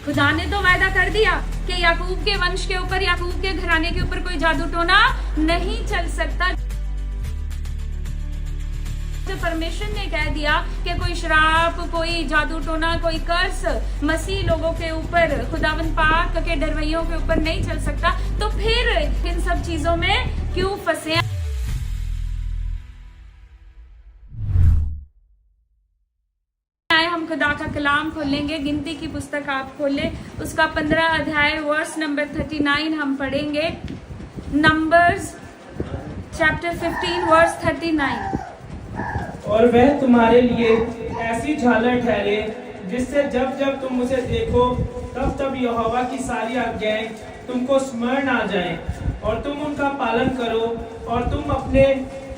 खुदा ने तो वायदा कर दिया कि याकूब के वंश के ऊपर, याकूब के घराने के ऊपर कोई जादू टोना नहीं चल सकता। तो परमेश्वर ने कह दिया कि कोई श्राप, कोई जादू टोना, कोई कर्स मसीह लोगों के ऊपर, खुदावंद पाक के डरवैयों के ऊपर नहीं चल सकता, तो फिर इन सब चीजों में क्यों फंसे? हम खुदा का कलाम खोलेंगे, गिनती की पुस्तक आप खोलें, उसका 15 अध्याय वर्स नंबर 39 हम पढ़ेंगे। Numbers chapter 15 verse 39। और वह तुम्हारे लिए ऐसी झालर ठहरे जिससे जब जब तुम उसे देखो तब तब यहोवा की सारी आज्ञाएं तुमको स्मरण आ जाएं और तुम उनका पालन करो और तुम अपने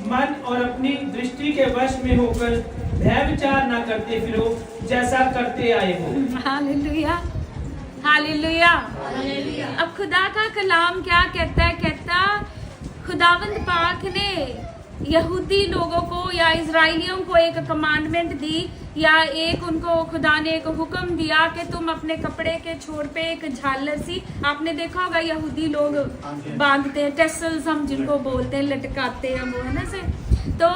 मन और अपनी दृष्टि के वश में होकर भय विचार ना करते फिरो जैसा करते आए हो। Hallelujah, hallelujah. अब खुदा का कलाम क्या कहता है? कहता खुदावंद पाक ने यहूदी लोगों को या इजराइलियों को एक कमांडमेंट दी, या एक उनको खुदा ने एक हुक्म दिया कि तुम अपने कपड़े के छोर पे एक झालर सी, आपने देखा होगा यहूदी लोग बांधते हैं, टेसल्स हम जिनको बोलते हैं, लटकाते हैं वो, है ना से। तो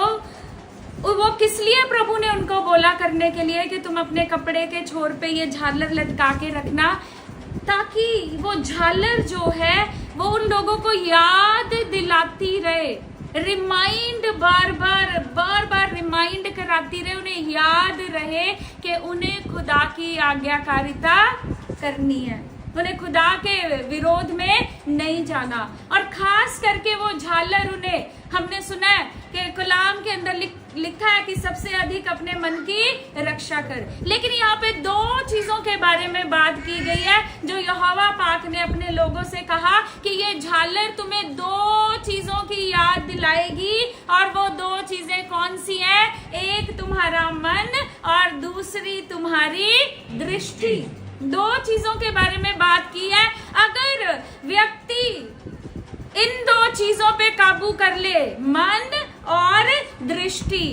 वो किस लिए प्रभु ने उनको बोला करने के लिए कि तुम अपने कपड़े के छोर पे ये झालर लटका के रखना, ताकि वो झालर जो है वो उन लोगों को याद दिलाती रहे, रिमाइंड बार बार रिमाइंड कराती रहे, उन्हें याद रहे कि उन्हें खुदा की आज्ञाकारिता करनी है, उन्हें खुदा के विरोध में नहीं जाना। और खास करके वो झालर उन्हें, हमने सुना है कि कलाम के अंदर लिखा है कि सबसे अधिक अपने मन की रक्षा कर, लेकिन यहाँ पे दो चीजों के बारे में बात की गई है जो यहोवा पाक ने अपने लोगों से कहा कि ये झालर तुम्हें दो चीजों की याद दिलाएगी, और वो दो चीजें कौन सी हैं? एक तुम्हारा मन और दूसरी तुम्हारी दृष्टि। दो चीजों के बारे में बात की है। अगर व्यक्ति इन दो चीजों पे काबू कर ले, मन और दृष्टि,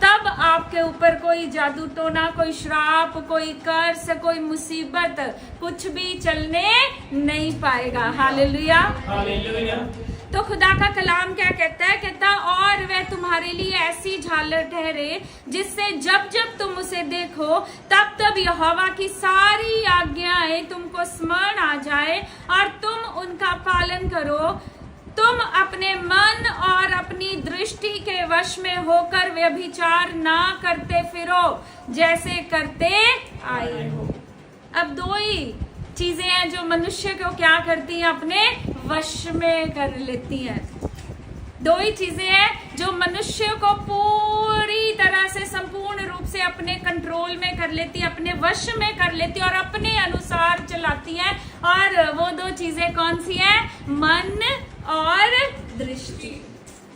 तब आपके ऊपर कोई जादू टोना, कोई श्राप, कोई कर्स, कोई मुसीबत, कुछ भी चलने नहीं पाएगा। Hallelujah, hallelujah. तो खुदा का कलाम क्या कहता है? कहता और वह तुम्हारे लिए ऐसी झालर ठहरे जिससे जब जब तुम उसे देखो तब तब यहोवा की सारी आज्ञाएं तुमको स्मरण आ जाए और तुम उनका पालन करो। तुम अपने मन और अपनी दृष्टि के वश में होकर व्यभिचार ना करते फिरो जैसे करते आए हो। अब दो ही चीजें हैं जो मनुष्य को क्या करती हैं? अपने वश में कर लेती हैं। दो ही चीजें हैं जो मनुष्य को पूरी तरह से संपूर्ण रूप से अपने कंट्रोल में कर लेती है, अपने वश में कर लेती है और अपने अनुसार चलाती है। और वो दो चीजें कौन सी हैं? मन और दृष्टि।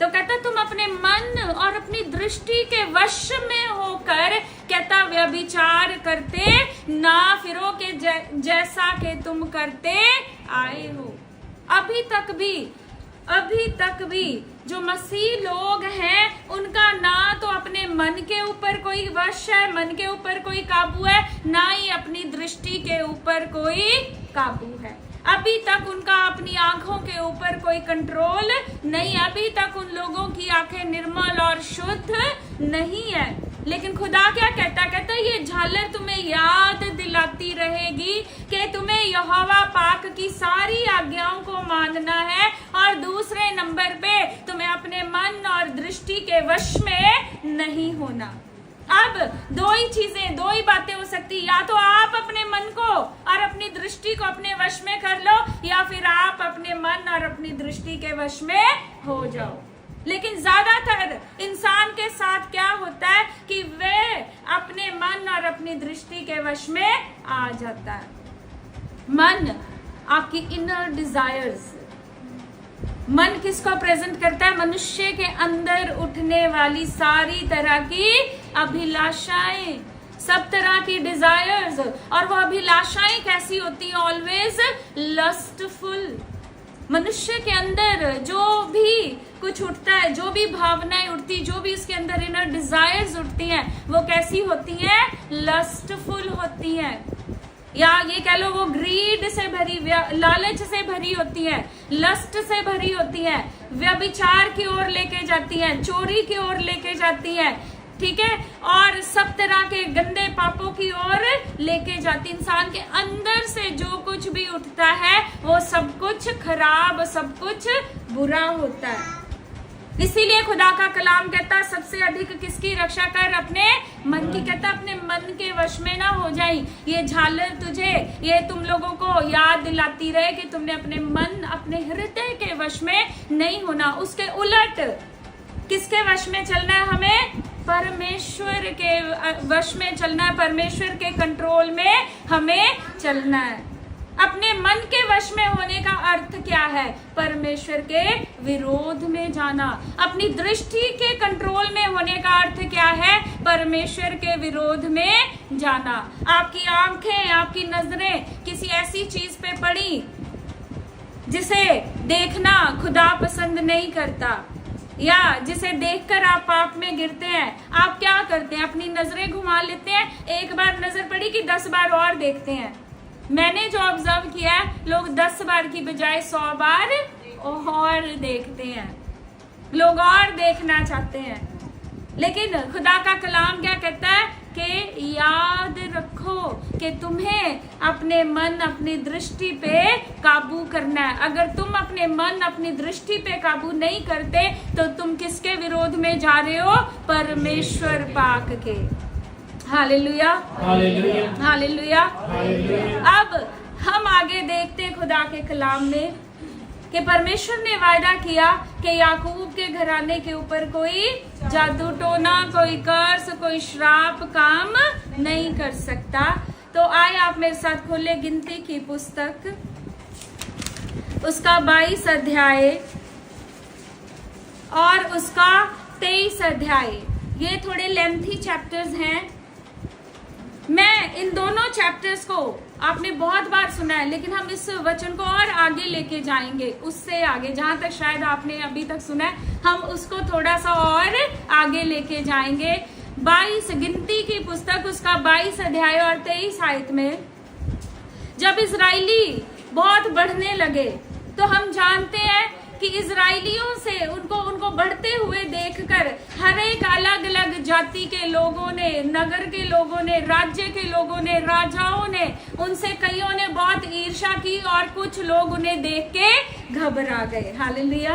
तो कहता तुम अपने मन और अपनी दृष्टि के वश में होकर, कहता व्यभिचार करते ना फिरो के जैसा कि तुम करते आए हो। अभी तक भी जो मसीह लोग हैं उनका ना तो अपने मन के ऊपर कोई वश है, मन के ऊपर कोई काबू है, ना ही अपनी दृष्टि के ऊपर कोई काबू है। अभी तक उनका अपनी आंखों के ऊपर कोई कंट्रोल नहीं, अभी तक उन लोगों की आंखें निर्मल और शुद्ध नहीं है। लेकिन खुदा क्या कहता? कहता ये झालर तुम्हें याद दिलाती रहेगी कि तुम्हें यहोवा पाक की सारी आज्ञाओं को मानना है, और दूसरे नंबर पे तुम्हें अपने मन और दृष्टि के वश में नहीं होना। अब दो ही बातें हो सकती, या तो आप अपने मन को और अपनी दृष्टि को अपने वश में कर लो, या फिर आप अपने मन और अपनी दृष्टि के वश में हो जाओ। लेकिन ज्यादातर इंसान के साथ क्या होता है कि वे अपने मन और अपनी दृष्टि के वश में आ जाता है। मन आपकी इनर डिजायर्स, मन किसको प्रेजेंट करता है? मनुष्य के अंदर उठने वाली सारी तरह की अभिलाषाएं, सब तरह की डिजायर्स। और वो अभिलाषाएं कैसी होती हैं? Always lustful. मनुष्य के अंदर जो भी कुछ उठता है, जो भी भावनाएं उठती, जो भी उसके अंदर इनर डिजायर्स उठती हैं, वो कैसी होती हैं? लस्टफुल होती हैं। या ये कह लो वो ग्रीड से भरी, लालच से भरी होती है, लस्ट से भरी होती है, व्यभिचार की ओर लेके जाती है, चोरी की ओर लेके जाती है, ठीक है, और सब तरह के गंदे पापों की ओर लेके जाती। इंसान के अंदर से जो कुछ भी उठता है वो सब कुछ खराब, सब कुछ बुरा होता है। इसीलिए खुदा का कलाम कहता है सबसे अधिक किसकी रक्षा कर, अपने मन की। कहता अपने मन के वश में ना हो जाए। ये झालर तुझे, ये तुम लोगों को याद दिलाती रहे कि तुमने अपने मन, अपने हृदय के वश में नहीं होना। उसके उलट किसके वश में चलना है हमें? परमेश्वर के वश में चलना है, परमेश्वर के कंट्रोल में हमें चलना है। अपने मन के वश में होने का अर्थ क्या है? परमेश्वर के विरोध में जाना। अपनी दृष्टि के कंट्रोल में होने का अर्थ क्या है? परमेश्वर के विरोध में जाना। आपकी आंखें, आपकी नजरें किसी ऐसी चीज पे पड़ी जिसे देखना खुदा पसंद नहीं करता, या जिसे देखकर आप पाप में गिरते हैं, आप क्या करते हैं? अपनी नजरें घुमा लेते हैं। एक बार नजर पड़ी कि 10 बार और देखते हैं। मैंने जो ऑब्जर्व किया है, लोग 10 बार की बजाय 100 बार और देखते हैं, लोग और देखना चाहते हैं। लेकिन खुदा का कलाम क्या कहता है कि याद रखो कि तुम्हें अपने मन, अपनी दृष्टि पे काबू करना है। अगर तुम अपने मन, अपनी दृष्टि पे काबू नहीं करते तो तुम किसके विरोध में जा रहे हो? परमेश्वर पाक के। Hallelujah, hallelujah, hallelujah. अब हम आगे देखते हैं खुदा के कलाम में कि परमेश्वर ने वायदा किया कि याकूब के घराने के ऊपर कोई जादू टोना, कोई कर्स, कोई श्राप काम नहीं कर सकता। तो आए आप मेरे साथ खोले गिनती की पुस्तक, उसका 22 अध्याय और उसका 23 अध्याय। ये थोड़े लेंथी चैप्टर्स हैं। मैं इन दोनों चैप्टर्स को आपने बहुत बार सुना है, लेकिन हम इस वचन को और आगे लेके जाएंगे, उससे आगे जहां तक शायद आपने अभी तक सुना है, हम उसको थोड़ा सा और आगे लेके जाएंगे। 22 गिनती की पुस्तक, उसका 22 अध्याय और 23 आयत में जब इजरायली बहुत बढ़ने लगे तो हम जानते हैं कि इजरायलियों से उनको बढ़ते हुए देखकर हर एक अलग अलग जाति के लोगों ने, नगर के लोगों ने, राज्य के लोगों ने, राजाओं ने, उनसे कईयों ने बहुत ईर्ष्या की और कुछ लोग उन्हें देख के घबरा गए। हालेलुया।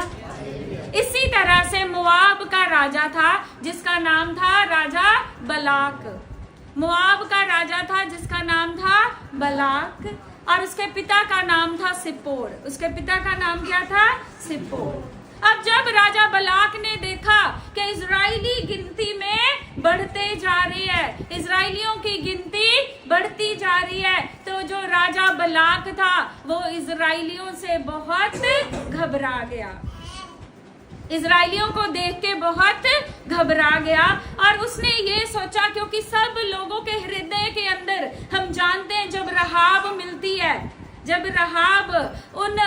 इसी तरह से मोआब का राजा था जिसका नाम था राजा बलाक। मोआब का राजा था जिसका नाम था बलाक, और उसके पिता का नाम था सिप्पोर। उसके पिता का नाम क्या था? सिप्पोर। अब जब राजा बलाक ने देखा कि इजरायली गिनती में बढ़ते जा रही है, इजरायलियों की गिनती बढ़ती जा रही है, तो जो राजा बलाक था वो इजरायलियों से बहुत घबरा गया, इजरायलियों को देख के बहुत घबरा गया। और उसने ये सोचा, क्योंकि सब लोगों के हृदय के अंदर हम जानते हैं जब रहाब मिलती है, जब रहाब उन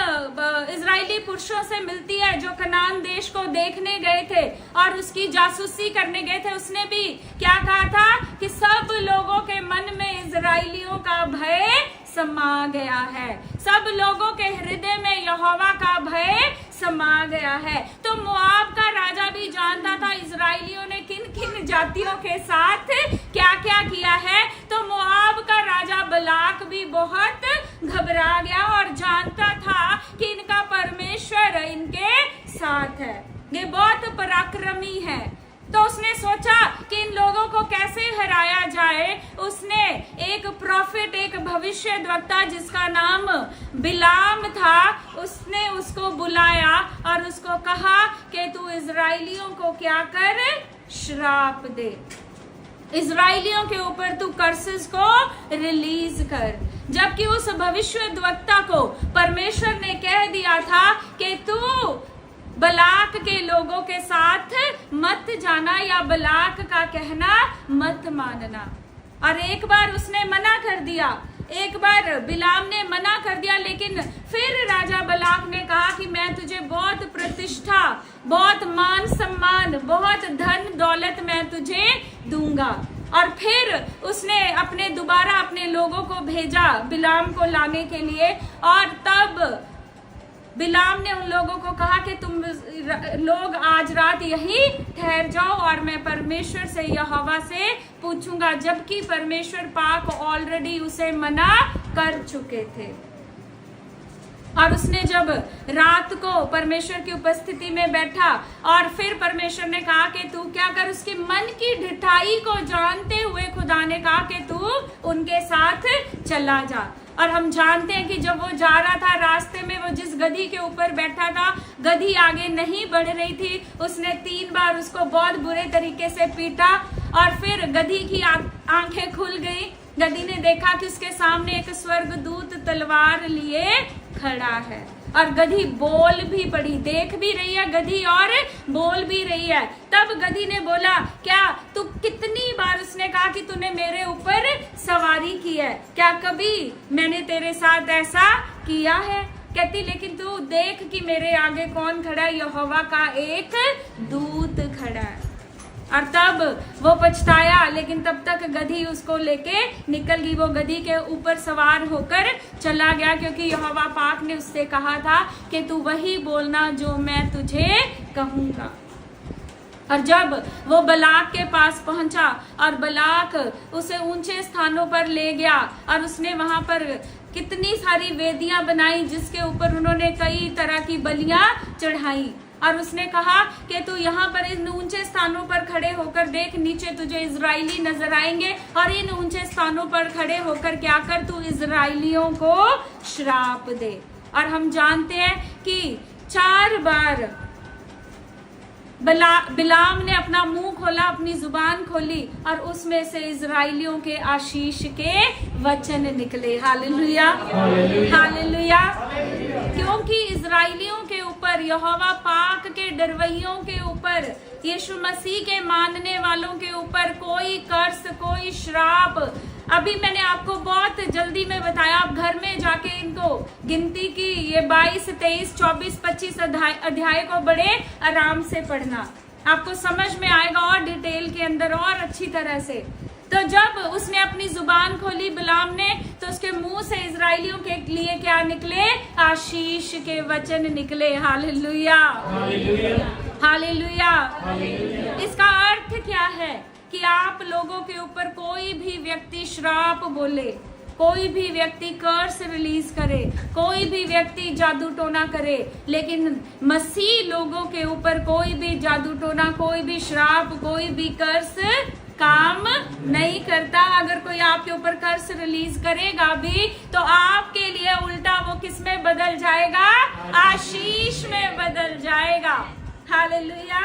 इजरायली पुरुषों से मिलती है जो कनान देश को देखने गए थे और उसकी जासूसी करने गए थे, उसने भी क्या कहा था कि सब लोगों के मन में इजरायलियों का भय समा गया है, सब लोगों के हृदय में यहोवा का भय समा गया है। तो मोआब का राजा भी जानता था इजरायलियों ने किन किन जातियों के साथ क्या क्या किया है। तो मोआब का राजा बलाक भी बहुत घबरा गया और जानता था कि इनका परमेश्वर इनके साथ है, ये बहुत पराक्रमी है। तो उसने सोचा कि इन लोगों को कैसे हराया जाए। उसने एक प्रॉफिट, एक भविष्यद्वक्ता जिसका नाम बिलाम था, उसने उसको बुलाया और उसको कहा कि तू इजरायलियों को क्या कर? श्राप दे, इजरायलियों के ऊपर तू कर्सेस को रिलीज कर। जबकि उस भविष्यद्वक्ता को परमेश्वर ने कह दिया था कि तू बलाक के लोगों के साथ मत जाना या बलाक का कहना मत मानना। और एक बार उसने मना कर दिया, एक बार बिलाम ने मना कर दिया, लेकिन फिर राजा बलाक ने कहा कि मैं तुझे बहुत प्रतिष्ठा, बहुत मान सम्मान, बहुत धन दौलत मैं तुझे दूंगा। और फिर उसने दोबारा अपने लोगों को भेजा बिलाम को लाने के लिए। और तब बिलाम ने उन लोगों को कहा कि तुम लोग आज रात यहीं ठहर जाओ और मैं परमेश्वर से यहोवा से पूछूंगा, जबकि परमेश्वर पाक ऑलरेडी उसे मना कर चुके थे। और उसने जब रात को परमेश्वर की उपस्थिति में बैठा और फिर परमेश्वर ने कहा कि तू क्या कर, उसके मन की ढिठाई को जानते हुए खुदा ने कहा कि तू उनके साथ चला जा। और हम जानते हैं कि जब वो जा रहा था रास्ते में, वो जिस गधी के ऊपर बैठा था, गधी आगे नहीं बढ़ रही थी। उसने 3 बार उसको बहुत बुरे तरीके से पीटा और फिर गधी की आंखें खुल गई। गधी ने देखा कि उसके सामने एक स्वर्गदूत तलवार लिए खड़ा है और गधी बोल भी पड़ी, देख भी रही है गधी और बोल भी रही है। तब गधी ने बोला, क्या तू कितनी बार, उसने कहा कि तूने मेरे ऊपर सवारी की है, क्या कभी मैंने तेरे साथ ऐसा किया है? कहती लेकिन तू देख कि मेरे आगे कौन खड़ा है, यहोवा का एक दूत खड़ा है। और तब वो पछताया, लेकिन तब तक गधी उसको लेके निकल गई। वो गधी के ऊपर सवार होकर चला गया, क्योंकि यहोवा पाक ने उससे कहा था कि तू वही बोलना जो मैं तुझे कहूंगा। और जब वो बलाक के पास पहुंचा और बलाक उसे ऊंचे स्थानों पर ले गया और उसने वहां पर कितनी सारी वेदियां बनाई जिसके ऊपर उन्होंने कई तरह की बलियां चढ़ाई। और उसने कहा कि तू यहाँ पर इन ऊंचे स्थानों पर खड़े होकर देख, नीचे तुझे इजराइली नजर आएंगे और इन ऊंचे स्थानों पर खड़े होकर क्या कर, तू इजराइलियों को श्राप दे। और हम जानते हैं कि 4 बार बिलाम ने अपना मुंह खोला, अपनी जुबान खोली और उसमें से इजराइलियों के आशीष के वचन निकले। Hallelujah, hallelujah. क्योंकि इजराइलियों के ऊपर, यहोवा पाक के डरवैयों के ऊपर, यीशु मसीह के मानने वालों के ऊपर कोई कर्स, कोई श्राप, अभी मैंने आपको बहुत जल्दी में बताया, आप घर में जाके इनको गिनती की ये 22, 23, 24, 25 अध्याय को बड़े आराम से पढ़ना, आपको समझ में आएगा और डिटेल के अंदर और अच्छी तरह से। तो जब उसने अपनी जुबान खोली बिलाम ने, तो उसके मुंह से इजराइलियों के लिए क्या निकले, आशीष के वचन निकले। Hallelujah, hallelujah. इसका अर्थ क्या है कि आप लोगों के ऊपर कोई भी व्यक्ति श्राप बोले, कोई भी व्यक्ति कर्स रिलीज करे, कोई भी व्यक्ति जादू टोना करे, लेकिन मसीह लोगों के ऊपर कोई भी जादू टोना, कोई भी श्राप, कोई भी कर्स काम नहीं करता। अगर कोई आपके ऊपर कर्स रिलीज करेगा भी तो आपके लिए उल्टा वो किस में बदल जाएगा, आशीष में बदल जाएगा। Hallelujah,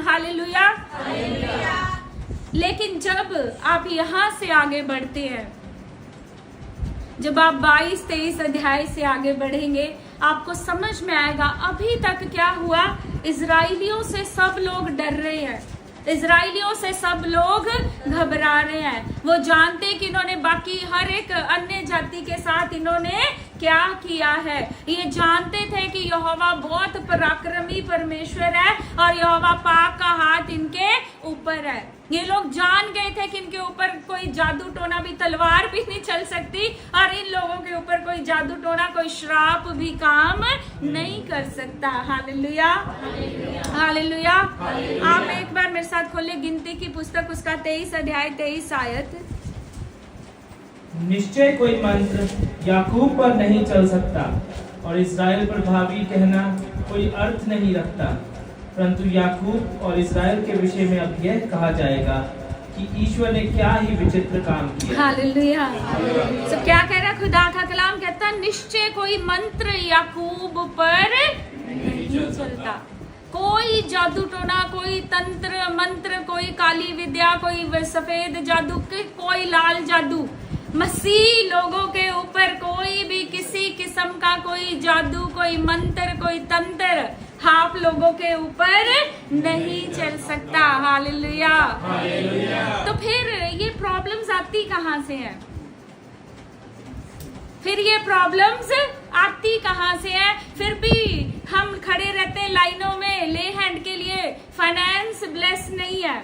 hallelujah. लेकिन जब आप यहाँ से आगे बढ़ते हैं, जब आप 22-23 अध्याय से आगे बढ़ेंगे, आपको समझ में आएगा अभी तक क्या हुआ। इजराइलियों से सब लोग डर रहे हैं, इजराइलियों से सब लोग घबरा रहे हैं। वो जानते कि इन्होंने बाकी हर एक अन्य जाति के साथ इन्होंने क्या किया है। ये जानते थे कि यहोवा बहुत पराक्रमी परमेश्वर है और यहोवा पाक का हाथ इनके ऊपर है। ये लोग जान गए थे कि इनके ऊपर कोई जादू टोना भी, तलवार भी नहीं चल सकती और इन लोगों के ऊपर कोई जादू टोना, कोई श्राप भी काम नहीं कर सकता। Hallelujah, hallelujah. आप एक बार मेरे साथ खोले गिनती की पुस्तक, उसका 23 अध्याय 23 आयत। निश्चय कोई मंत्र याकूब पर नहीं चल सकता और इस्राएल पर भावी कहना कोई अर्थ नहीं रखता, परंतु याकूब और इस्राएल के विषय में अब यह कहा जाएगा कि ईश्वर ने क्या ही विचित्र काम किया। हालेलुया। तो क्या कह रहा खुदा का कलाम, कहता निश्चय कोई मंत्र याकूब पर नहीं चलता, कोई जादू टोना, कोई तंत्र मंत्र, कोई काली विद्या, कोई सफेद जादू, कोई लाल जादू, मसीह लोगों के ऊपर कोई भी किसी किस्म का कोई जादू, कोई मंत्र, कोई तंत्र आप लोगों के ऊपर नहीं चल सकता। हालेलुया। तो फिर ये प्रॉब्लम्स आती कहाँ से हैं? फिर ये प्रॉब्लम्स आती कहाँ से है? फिर भी हम खड़े रहते हैं लाइनों में ले हैंड के लिए, फाइनेंस ब्लेस नहीं है।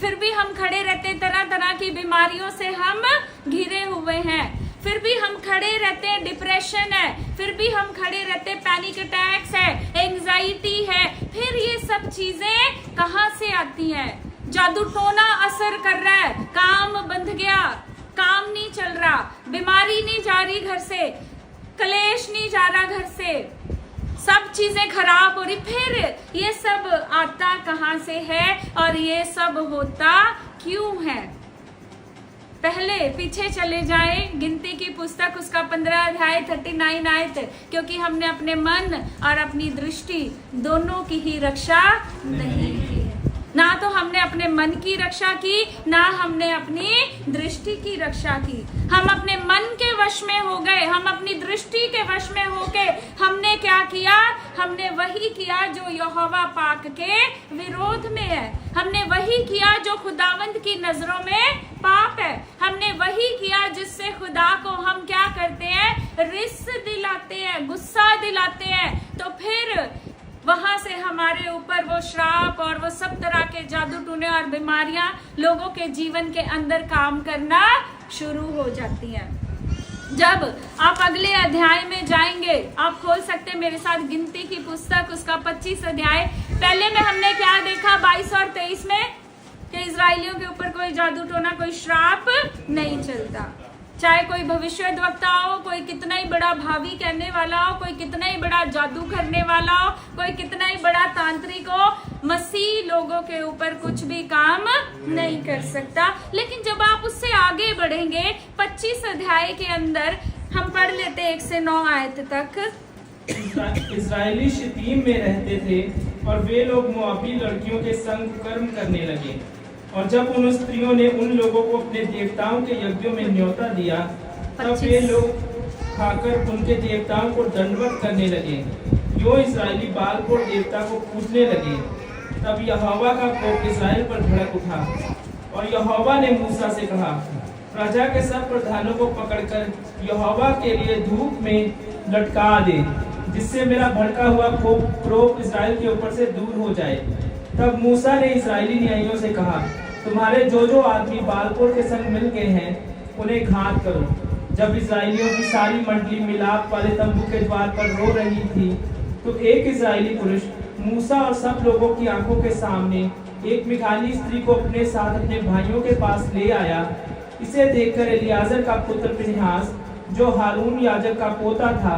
फिर भी हम खड़े रहते हैं, तरह तरह की बीमारियों से हम घिरे हुए हैं। फिर भी हम खड़े रहते हैं, डिप्रेशन है। फिर भी हम खड़े रहते हैं, पैनिक अटैक्स है, एंजाइटी है। फिर ये सब चीजें कहाँ से आती हैं? जादू टोना असर कर रहा है, काम बंध गया, काम नहीं चल रहा, बीमारी नहीं जा रही घर से, कलेश नहीं जा रहा घर से, सब चीजें खराब हो रही। फिर ये सब आता कहाँ से है और ये सब होता क्यों है? पहले पीछे चले जाए गिनती की पुस्तक, उसका 15 अध्याय 39 आयत, क्योंकि हमने अपने मन और अपनी दृष्टि दोनों की ही रक्षा नहीं की है। ना तो हमने अपने मन की रक्षा की, ना हमने अपनी दृष्टि की रक्षा की। हम अपने मन के वश में हो गए, हम अपनी दृष्टि के वश में होके हमने क्या किया? हमने वही किया जो यहोवा पाक के विरोध में है। हमने वही किया जो खुदावंद की नजरों में पाप है। हमने वही किया जिससे खुदा को हम क्या करते हैं? रिस दिलाते हैं, गुस्सा दिलाते हैं। तो फिर वहां से हमारे ऊपर वो श्राप और वो सब तरह के जादू टूने और बीमारियां लोगों के जीवन के अंदर काम करना शुरू हो जाती हैं। जब आप अगले अध्याय में जाएंगे, आप खोल सकते हैं मेरे साथ गिनती की पुस्तक, उसका 25 अध्याय। पहले में हमने क्या देखा 22 और 23 में कि इजरायलियों के ऊपर कोई जादू टोना, कोई श्राप नहीं चलता। चाहे कोई भविष्यद्वक्ता हो, कोई कितना ही बड़ा भावी कहने वाला हो, कोई कितना ही बड़ा जादू करने वाला हो, कोई कितना ही बड़ा तांत्रिक हो, मसीह लोगों के ऊपर कुछ भी काम नहीं कर सकता। लेकिन जब आप उससे आगे बढ़ेंगे 25 अध्याय के अंदर, हम पढ़ लेते 1 से 9 आयत तक। इस्राएली शितीम में रहते थे और वे लोग मोआबी लड़कियों के संग कर्म करने लगे। और जब उन स्त्रियों ने उन लोगों को अपने देवताओं के यज्ञों में न्योता दिया, तब वे लोग खाकर उनके देवताओं को दंडवत करने लगे। यो इस्राएली बालकोर देवता को पूजने लगे। तब यहोवा का कोप इस्राएल पर भड़क उठा और यहोवा ने मूसा से कहा, प्रजा के सब प्रधानों को पकड़कर यहोवा के लिए धूप में लटका दे, जिससे मेरा भड़का हुआ कोप इस्राएल के ऊपर से दूर हो जाए। तब मूसा ने इस्राएली न्यायियों से कहा, तुम्हारे जो जो आदमी बालकोर के संग मिल गए हैं, उन्हें घात करो। जब इस्राएलियों की सारी मंडली मिलाप वाले तंबू के द्वार पर रो रही थी, तो एक इस्राएली पुरुष मूसा और सब लोगों की आंखों के सामने एक मिघाली स्त्री को अपने साथ अपने भाइयों के पास ले आया। इसे देखकर एलियाजर का पुत्र फिनहास, जो हारून याजक का पोता था,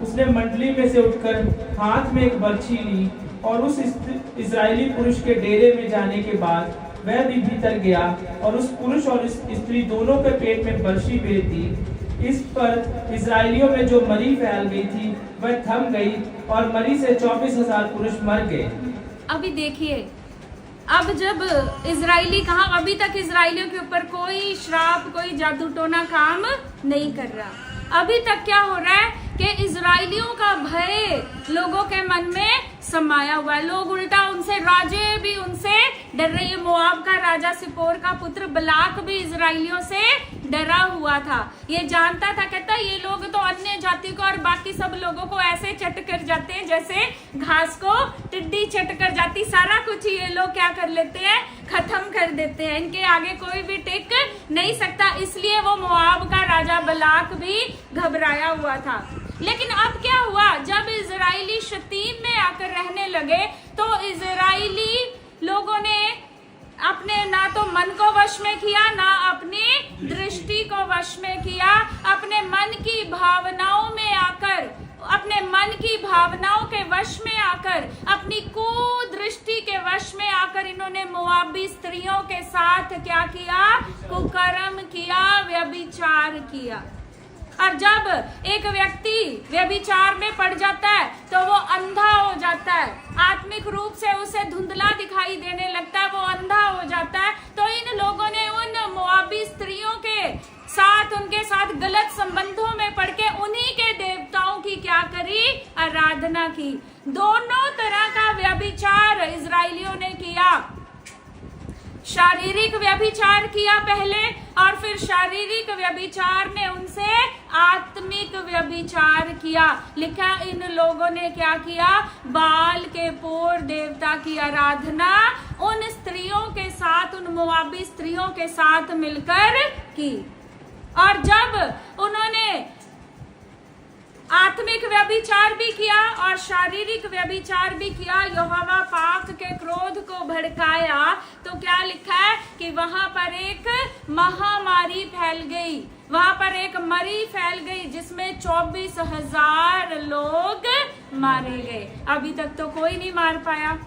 उसने मंडली में से उठकर हाथ में एक बर्छी ली और उस इस्राएली पुरुष के डेरे में जाने के बाद वह भी भीतर गया और उस पुरुष और इस स्त्री दोनों के पेट में बर्छी भेज दी। इस पर इस्राएलियों में जो मरी फैल गई थी वह थम गई और मरी से 24,000 पुरुष मर गए। अभी देखिए, अब जब इजरायली कहा, अभी तक इजरायलियों के ऊपर कोई श्राप, कोई जादू टोना काम नहीं कर रहा। अभी तक क्या हो रहा है कि इजरायलियों का भय लोगों के मन में समाया हुआ है। लोग उल्टा उनसे, राजे भी उनसे डर रहे हैं। मोआब का राजा सिपोर का पुत्र बलाक भी इजरायलियों से डरा हुआ था। ये जानता था, कहता ये लोग तो अन्य जाति को और बाकी सब लोगों को ऐसे चट कर जाते हैं जैसे घास को टिड्डी चट कर जाती। सारा कुछ ये लोग क्या कर लेते हैं? खत्म कर देते हैं। इनके आगे कोई भी टिक नहीं सकता। इसलिए वो मोआब का राजा बलाक भी घबराया हुआ था। लेकिन अब क्या हुआ? जब इजरायली शतीम में आकर रहने लगे, तो इजरायली लोगों ने अपने ना तो मन को वश में किया, ना अपनी दृष्टि को वश में किया। अपने मन की भावनाओं में आकर, अपने मन की भावनाओं के वश में आकर, अपनी कुदृष्टि के वश में आकर इन्होंने मोआबी स्त्रियों के साथ क्या किया? कुकर्म किया, व्यभिचार किया। और जब एक व्यक्ति व्यभिचार में पड़ जाता है तो वो अंधा हो जाता है, आत्मिक रूप से उसे धुंधला दिखाई देने लगता है, वो अंधा हो जाता है। तो इन लोगों ने उन मोआबी स्त्रियों के साथ, उनके साथ गलत संबंधों में पड़ के उन्हीं के देवताओं की क्या करी? आराधना की। दोनों तरह का व्यभिचार इजरायलियों ने किया। शारीरिक व्यभिचार किया पहले, और फिर शारीरिक व्यभिचार ने उनसे आत्मिक व्यभिचार किया। लिखा इन लोगों ने क्या किया, बाल के पोर देवता की आराधना उन स्त्रियों के साथ, उन मोआबी स्त्रियों के साथ मिलकर की। और जब उन्होंने आत्मिक व्यभिचार भी किया और शारीरिक व्यभिचार भी किया, यहोवा पाक के क्रोध को भड़काया, तो क्या लिखा है कि वहां पर एक महामारी फैल गई, वहां पर एक मरी फैल गई जिसमें 24,000 लोग मारे गए। अभी तक तो कोई नहीं मार पाया,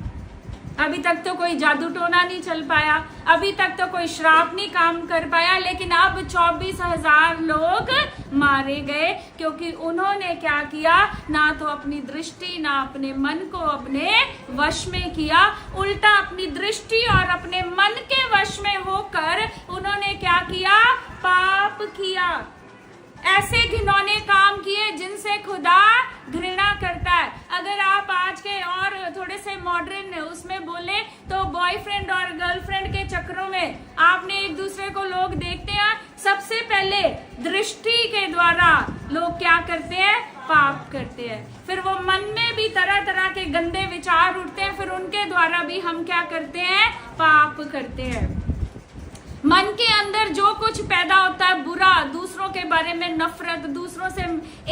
अभी तक तो कोई जादू टोना नहीं चल पाया, अभी तक तो कोई श्राप नहीं काम कर पाया, लेकिन अब 24,000 लोग मारे गए, क्योंकि उन्होंने क्या किया, ना तो अपनी दृष्टि ना अपने मन को अपने वश में किया, उल्टा अपनी दृष्टि और अपने मन के वश में होकर उन्होंने क्या किया, पाप किया। ऐसे घिनौने काम किए जिनसे खुदा घृणा करता है। अगर आप आज के और थोड़े से मॉडर्न उसमें बोले तो बॉयफ्रेंड और गर्लफ्रेंड के चक्करों में आपने एक दूसरे को लोग देखते हैं, सबसे पहले दृष्टि के द्वारा लोग क्या करते हैं, पाप करते हैं। फिर वो मन में भी तरह तरह के गंदे विचार उठते हैं, फिर उनके द्वारा भी हम क्या करते हैं, पाप करते हैं। मन के अंदर जो कुछ पैदा होता है बुरा, दूसरों के बारे में नफरत, दूसरों से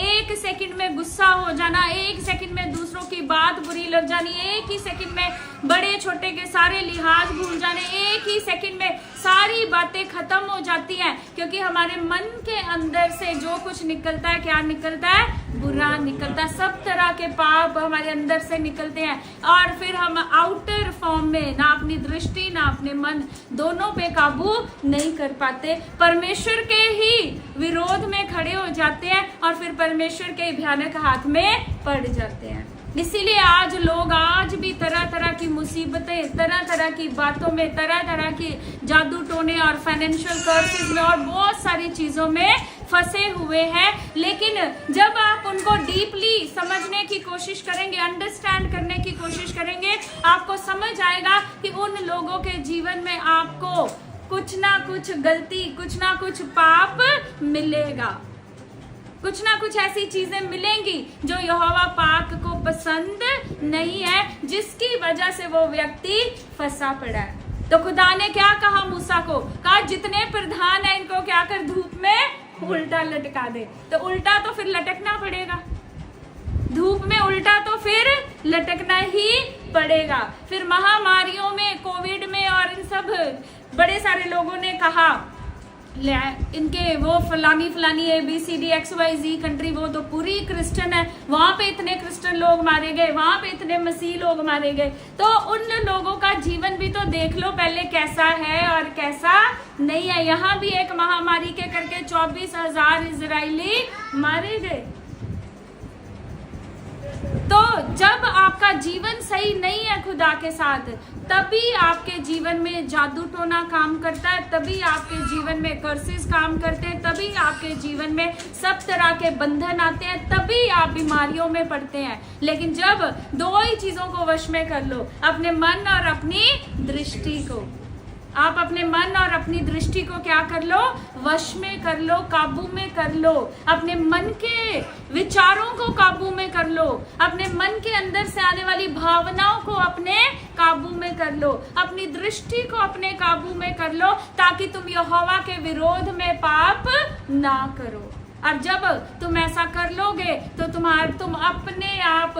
एक सेकंड में गुस्सा हो जाना, एक सेकंड में दूसरों की बात बुरी लग जानी, एक ही सेकंड में बड़े छोटे के सारे लिहाज भूल जाने, एक ही सेकंड में सारी बातें खत्म हो जाती हैं, क्योंकि हमारे मन के अंदर से जो कुछ निकलता है, क्या निकलता है, बुरा निकलता है। सब तरह के पाप हमारे अंदर से निकलते हैं, और फिर हम आउटर फॉर्म में ना अपनी दृष्टि ना अपने मन दोनों पे काबू नहीं कर पाते, परमेश्वर के ही विरोध में खड़े हो जाते हैं और फिर परमेश्वर के भयानक हाथ में पड़ जाते हैं। इसीलिए आज लोग आज भी तरह तरह की मुसीबतें, तरह तरह की बातों में, तरह तरह की जादू टोने और फाइनेंशियल कर्सेस में और बहुत सारी चीजों में फंसे हुए हैं। लेकिन जब आप उनको डीपली समझने की कोशिश करेंगे, अंडरस्टैंड करने की कोशिश करेंगे, आपको समझ आएगा कि उन लोगों के जीवन में आपको कुछ ना कुछ गलती, कुछ ना कुछ पाप मिलेगा, कुछ ना कुछ ऐसी चीजें मिलेंगी जो यहोवा पाक को पसंद नहीं है, जिसकी वजह से वो व्यक्ति फंसा पड़ा है। तो खुदा ने क्या कहा मूसा को, कहा जितने प्रधान है इनको क्या कर, धूप में उल्टा लटका दे। तो उल्टा तो फिर लटकना पड़ेगा, धूप में उल्टा तो फिर लटकना ही पड़ेगा। फिर महामारियों में, कोविड में और इन सब बड़े सारे लोगों ने कहा इनके वो फलानी फलानी ABCD XYZ कंट्री, वो तो पूरी क्रिश्चियन है, वहां पे इतने क्रिश्चियन लोग मारे गए, वहां पे इतने मसीह लोग मारे गए। तो उन लोगों का जीवन भी तो देख लो पहले कैसा है और कैसा नहीं है। यहाँ भी एक महामारी के करके 24,000 इजरायली मारे गए। तो जब आपका जीवन सही नहीं है खुदा के साथ, तभी आपके जीवन में जादू टोना काम करता है, तभी आपके जीवन में कर्सेस काम करते हैं, तभी आपके जीवन में सब तरह के बंधन आते हैं, तभी आप बीमारियों में पड़ते हैं। लेकिन जब दो ही चीजों को वश में कर लो, अपने मन और अपनी दृष्टि को, आप अपने मन और अपनी दृष्टि को क्या कर लो, वश में कर लो, काबू में कर लो, अपने मन के विचारों को काबू में कर लो, अपने मन के अंदर से आने वाली भावनाओं को अपने काबू में कर लो, अपनी दृष्टि को अपने काबू में कर लो, ताकि तुम यहोवा के विरोध में पाप ना करो। और जब तुम ऐसा कर लोगे तो तुम अपने आप,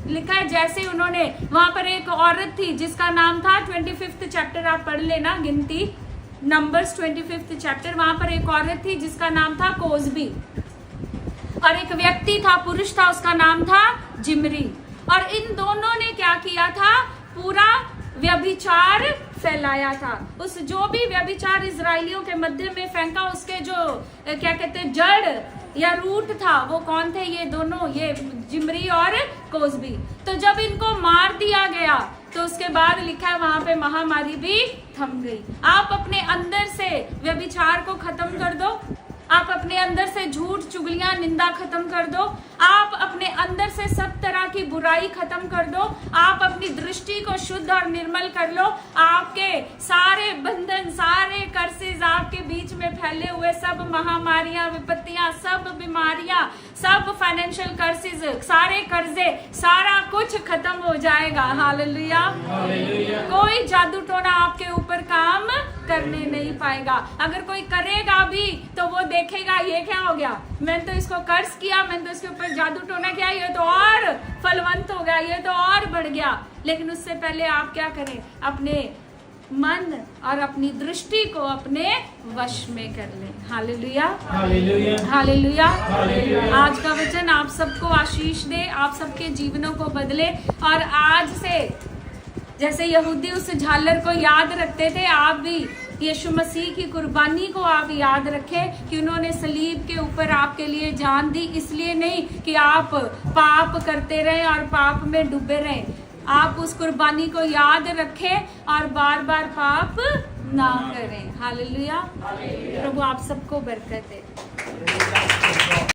लिखा है जैसे उन्होंने, वहां पर एक औरत थी जिसका नाम था, 25th चैप्टर आप पढ़ लेना, गिनती नंबर्स 25th चैप्टर, वहां पर एक औरत थी जिसका नाम था कोजबी, और एक व्यक्ति था, पुरुष था, उसका नाम था जिमरी। और इन दोनों ने क्या किया था, पूरा व्यभिचार फैलाया था। उस जो भी व्यभिचार इजरायलियों के मध्य में फेंका, उसके जो क्या कहते हैं जड़ या रूट था, वो कौन थे, ये दोनों, ये जिमरी और कोजबी। तो जब इनको मार दिया गया तो उसके बाद लिखा है वहां पे महामारी भी थम गई। आप अपने अंदर से व्यभिचार को खत्म कर दो, आप अपने अंदर से झूठ चुगलियां निंदा खत्म कर दो, आप अपने अंदर से सब तरह की बुराई खत्म कर दो, आप अपनी दृष्टि को शुद्ध और निर्मल कर लो। आपके सारे बंधन, सारे कर्सेज, आपके बीच में फैले हुए सब महामारियां, विपत्तियां, सब बीमारियां, सब फाइनेंशियल कर्सेज, सारे कर्जे, सारा कुछ खत्म हो जाएगा। हालेलुया। कोई जादू टोना आपके ऊपर काम करने नहीं पाएगा। अगर कोई करेगा भी तो वो देखेगा ये क्या हो गया, मैंने तो इसको कर्ज किया, मैंने तो इसके ऊपर जादू टोना किया, ये तो और फलवंत हो गया, ये तो और बढ़ गया। लेकिन उससे पहले आप क्या करें, अपने मन और अपनी दृष्टि को अपने वश में कर लें। Hallelujah, hallelujah, hallelujah. हालेलुया। आज का वचन आप सबको आशीष दे, आप सबके जीवनों को बदले। और आज से जैसे यहूदी उस झालर को याद रखते थे, आप भी यीशु मसीह की कुर्बानी को आप याद रखें कि उन्होंने सलीब के ऊपर आपके लिए जान दी। इसलिए नहीं कि आप पाप करते रहें और पाप में डूबे रहें। आप उस कुर्बानी को याद रखें और बार बार पाप ना करें। हालेलुया। प्रभु आप सबको बरकत दे।